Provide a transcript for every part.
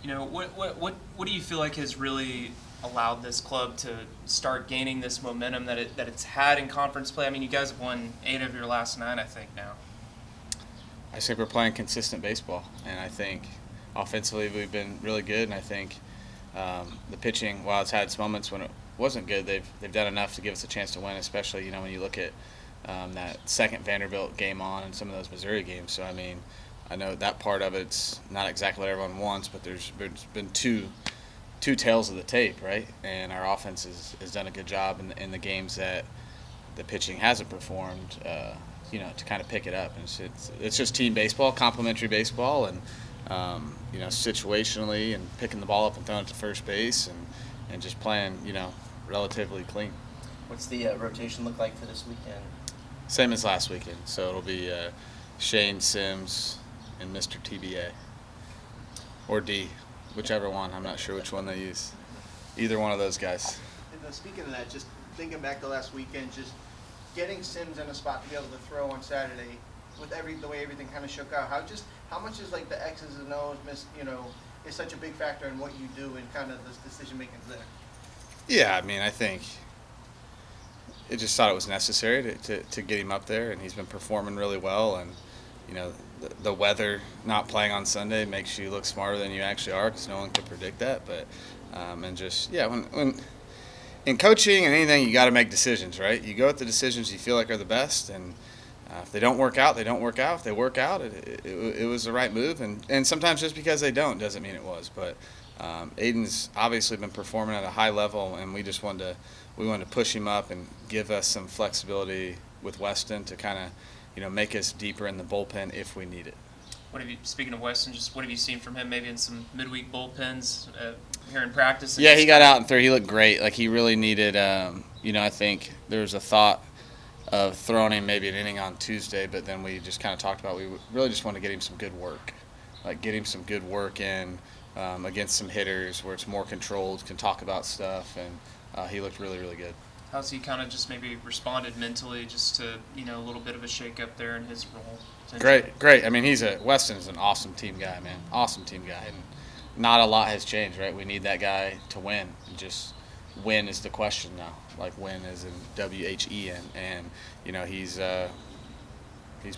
What do you feel like has really allowed this club to start gaining this momentum that it's had in conference play? I mean, you guys have won 8 of your last 9, I think now. I think we're playing consistent baseball, and I think offensively we've been really good. And I think the pitching, while it's had its moments when it wasn't good, they've done enough to give us a chance to win. Especially when you look at that second Vanderbilt game on and some of those Missouri games. So I mean, I know that part of it's not exactly what everyone wants, but there's been two tails of the tape, right? And our offense has done a good job in the games that the pitching hasn't performed, to kind of pick it up. And it's just team baseball, complementary baseball, and situationally and picking the ball up and throwing it to first base and just playing, relatively clean. What's the rotation look like for this weekend? Same as last weekend. So it'll be Shane Sims and Mr. TBA or D, whichever one. I'm not sure which one they use. Either one of those guys. And speaking of that, just thinking back to last weekend, just getting Sims in a spot to be able to throw on Saturday, with the way everything kind of shook out, how much is like the X's and O's, is such a big factor in what you do and kind of this decision making there. Yeah, I mean, I think it just thought it was necessary to get him up there, and he's been performing really well. And the weather not playing on Sunday makes you look smarter than you actually are, because no one could predict that. But when in coaching and anything, you got to make decisions, right? You go with the decisions you feel like are the best, and if they don't work out, they don't work out. If they work out, it was the right move. And sometimes just because they don't doesn't mean it was. But Aiden's obviously been performing at a high level, and we wanted to push him up and give us some flexibility with Weston to kind of make us deeper in the bullpen if we need it. Speaking of Weston, just what have you seen from him maybe in some midweek bullpens here in practice? Yeah, he got out and threw. He looked great. Like, he really needed, I think there was a thought of throwing him maybe an inning on Tuesday, but then we just kind of talked about we really just want to get him some good work. Like, get him some good work in against some hitters where it's more controlled, can talk about stuff, and he looked really, really good. How's he kind of just maybe responded mentally just to, a little bit of a shake-up there in his role? Great. I mean, Weston is an awesome team guy, man. Awesome team guy. And not a lot has changed, right? We need that guy to win. Just win is the question now. Like, win is in WHEN. And, he's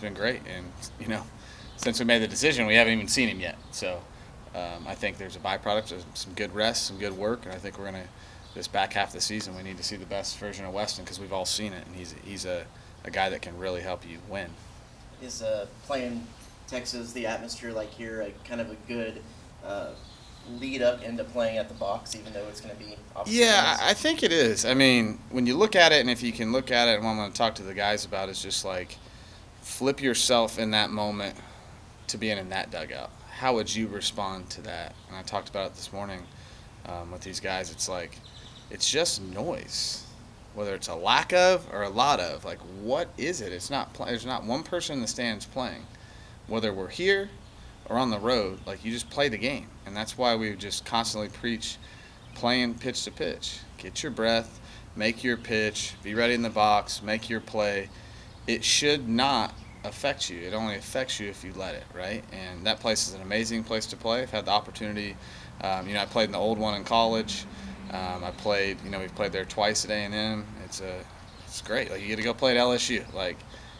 been great. And, since we made the decision, we haven't even seen him yet. So I think there's a byproduct of some good rest, some good work, and I think we're going to – this back half of the season, we need to see the best version of Weston, because we've all seen it, and he's a guy that can really help you win. Is playing Texas, the atmosphere like here, kind of a good lead up into playing at the box, even though it's going to be opposite? Yeah, I think it is. I mean, when you look at it, and if you can look at it, and what I'm going to talk to the guys about is just like flip yourself in that moment to being in that dugout. How would you respond to that? And I talked about it this morning with these guys. It's like, it's just noise, whether it's a lack of or a lot of. Like, what is it? It's not. There's not one person in the stands playing. Whether we're here or on the road, like, you just play the game, and that's why we just constantly preach playing pitch to pitch. Get your breath, make your pitch, be ready in the box, make your play. It should not affect you. It only affects you if you let it, right? And that place is an amazing place to play. I've had the opportunity. I played in the old one in college. We've played there twice at A&M. It's great. Like, you get to go play at LSU. Like,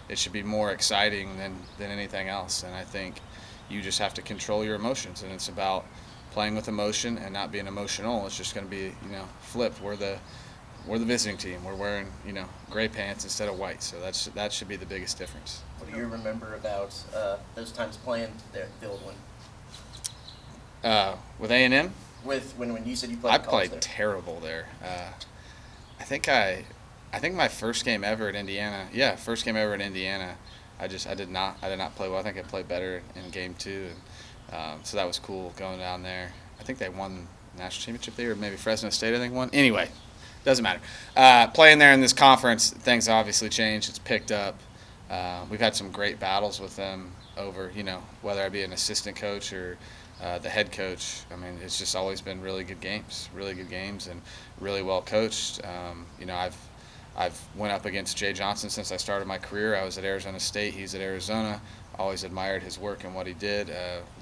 it should be more exciting than anything else. And I think you just have to control your emotions, and it's about playing with emotion and not being emotional. It's just going to be, flipped. We're the visiting team. We're wearing, gray pants instead of white. So that should be the biggest difference. What do you remember about those times playing there, the old one? With A&M? When you said you played I college played there. terrible there. I think my first game ever at Indiana. Yeah, first game ever at Indiana. I did not play well. I think I played better in game 2, and so that was cool going down there. I think they won the national championship there, or maybe Fresno State I think won. Anyway, doesn't matter. Playing there in this conference, things obviously changed. It's picked up. We've had some great battles with them over, whether I be an assistant coach or the head coach. I mean, it's just always been really good games, and really well coached. I've went up against Jay Johnson since I started my career. I was at Arizona State. He's at Arizona. always admired his work and what he did.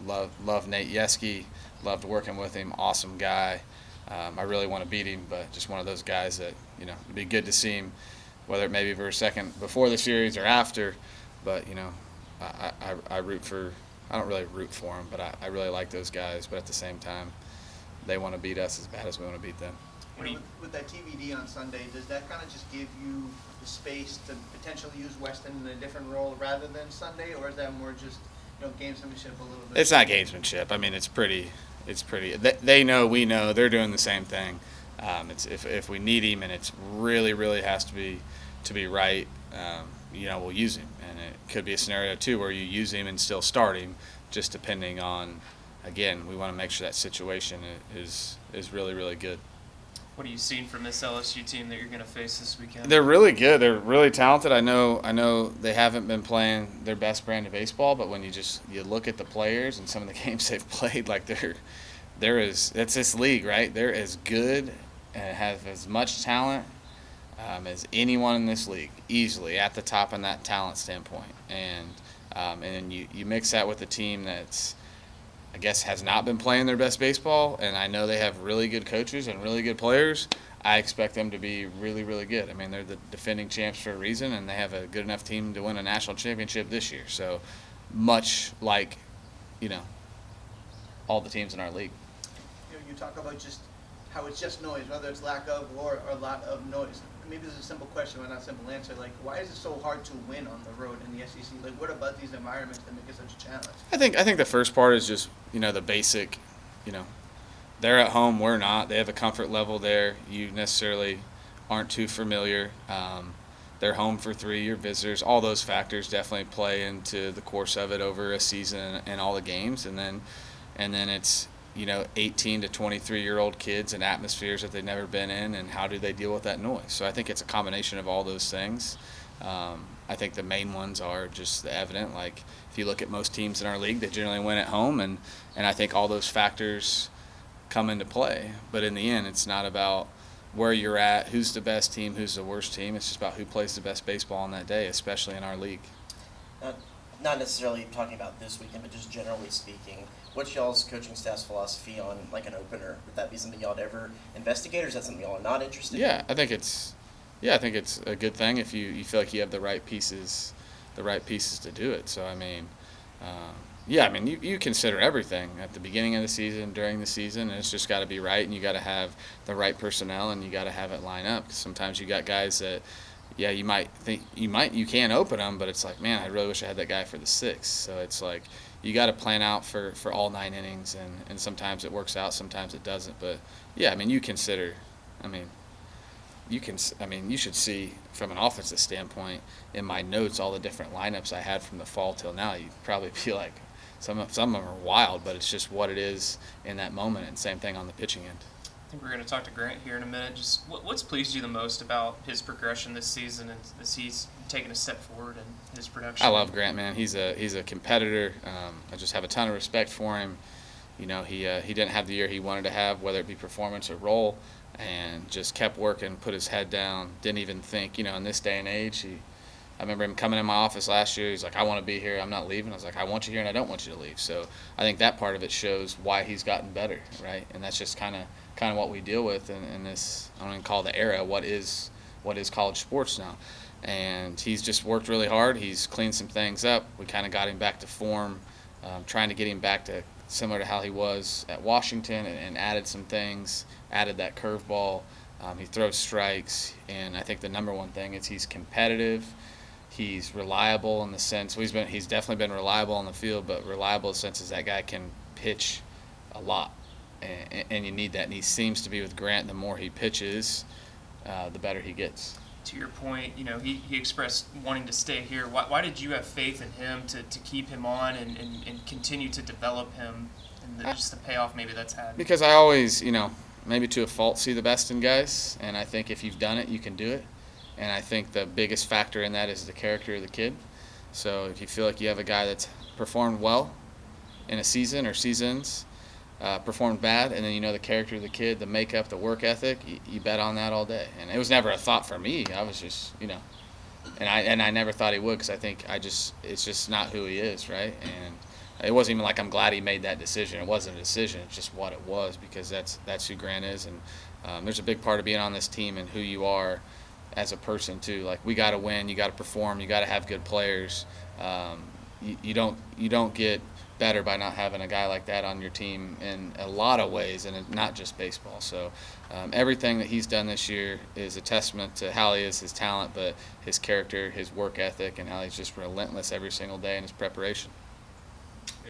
Love Nate Yeske, loved working with him. Awesome guy. I really want to beat him, but just one of those guys that, it'd be good to see him, whether it may be for a second before the series or after. But, I root for – I don't really root for them, but I really like those guys. But at the same time, they want to beat us as bad as we want to beat them. With that TVD on Sunday, does that kind of just give you the space to potentially use Weston in a different role rather than Sunday, or is that more just gamesmanship a little bit? It's not gamesmanship. I mean, it's pretty. They know, we know, they're doing the same thing. It's if we need him and it's really, really has to be right, we'll use him. And it could be a scenario too where you use him and still start him, just depending on. Again, we want to make sure that situation is really, really good. What are you seeing from this LSU team that you're going to face this weekend? They're really good. They're really talented. I know they haven't been playing their best brand of baseball, but when you look at the players and some of the games they've played, like that's this league, right? They're as good and have as much talent as anyone in this league, easily at the top in that talent standpoint. And then you mix that with a team that's, I guess, has not been playing their best baseball, and I know they have really good coaches and really good players. I expect them to be really, really good. I mean, they're the defending champs for a reason, and they have a good enough team to win a national championship this year. So much like, all the teams in our league. You talk about just how it's just noise, whether it's lack of or a lot of noise. Maybe this is a simple question, but not a simple answer. Like, why is it so hard to win on the road in the SEC? Like, what about these environments that make it such a challenge? I think the first part is just, the basic, they're at home, we're not. They have a comfort level there. You necessarily aren't too familiar. They're home for 3 year visitors. All those factors definitely play into the course of it over a season and all the games. And then it's, 18 to 23-year-old kids in atmospheres that they've never been in, and how do they deal with that noise? So I think it's a combination of all those things. I think the main ones are just the evident. Like, if you look at most teams in our league, they generally win at home, and I think all those factors come into play. But in the end, it's not about where you're at, who's the best team, who's the worst team. It's just about who plays the best baseball on that day, especially in our league. Not necessarily talking about this weekend, but just generally speaking, what's y'all's coaching staff's philosophy on, like, an opener? Would that be something y'all would ever investigate, or is that something y'all are not interested in? I think it's a good thing if you feel like you have the right pieces to do it. So, you consider everything at the beginning of the season, during the season, and it's just got to be right, and you got to have the right personnel, and you got to have it line up. 'Cause sometimes you got guys that, you might think you can open them, but it's like, man, I really wish I had that guy for the 6th. So it's like you got to plan out for all 9 innings, and sometimes it works out, sometimes it doesn't. But you consider, you should see from an offensive standpoint in my notes all the different lineups I had from the fall till now. You'd probably feel like some of them are wild, but it's just what it is in that moment, and same thing on the pitching end. I think we're going to talk to Grant here in a minute. Just what's pleased you the most about his progression this season, and as he's taken a step forward in his production? I love Grant, man. He's a competitor. I just have a ton of respect for him. He didn't have the year he wanted to have, whether it be performance or role, and just kept working, put his head down, didn't even think. In this day and age, I remember him coming in my office last year. He's like, I want to be here. I'm not leaving. I was like, I want you here and I don't want you to leave. So I think that part of it shows why he's gotten better, right? And that's just kind of what we deal with in this, I don't even call it the era, what is college sports now. And he's just worked really hard. He's cleaned some things up. We kind of got him back to form, trying to get him back to similar to how he was at Washington, and added some things, added that curveball. He throws strikes, and I think the number one thing is he's competitive. He's reliable in the sense, he's definitely been reliable on the field, but reliable in the sense is that guy can pitch a lot. And you need that. And he seems to be with Grant, the more he pitches, the better he gets. To your point, he expressed wanting to stay here. Why did you have faith in him to keep him on and continue to develop him, and just the payoff maybe that's had? Because I always, maybe to a fault, see the best in guys. And I think if you've done it, you can do it. And I think the biggest factor in that is the character of the kid. So if you feel like you have a guy that's performed well in a season or seasons, performed bad, and then the character of the kid, the makeup, the work ethic, you bet on that all day. And it was never a thought for me. I was just, and I never thought he would, because I think it's just not who he is, right? And it wasn't even like I'm glad he made that decision. It wasn't a decision. It's just what it was, because that's who Grant is. And there's a big part of being on this team and who you are as a person too. Like, we got to win. You got to perform. You got to have good players. You don't get better by not having a guy like that on your team in a lot of ways, and not just baseball. So everything that he's done this year is a testament to how he is, his talent, but his character, his work ethic, and how he's just relentless every single day in his preparation.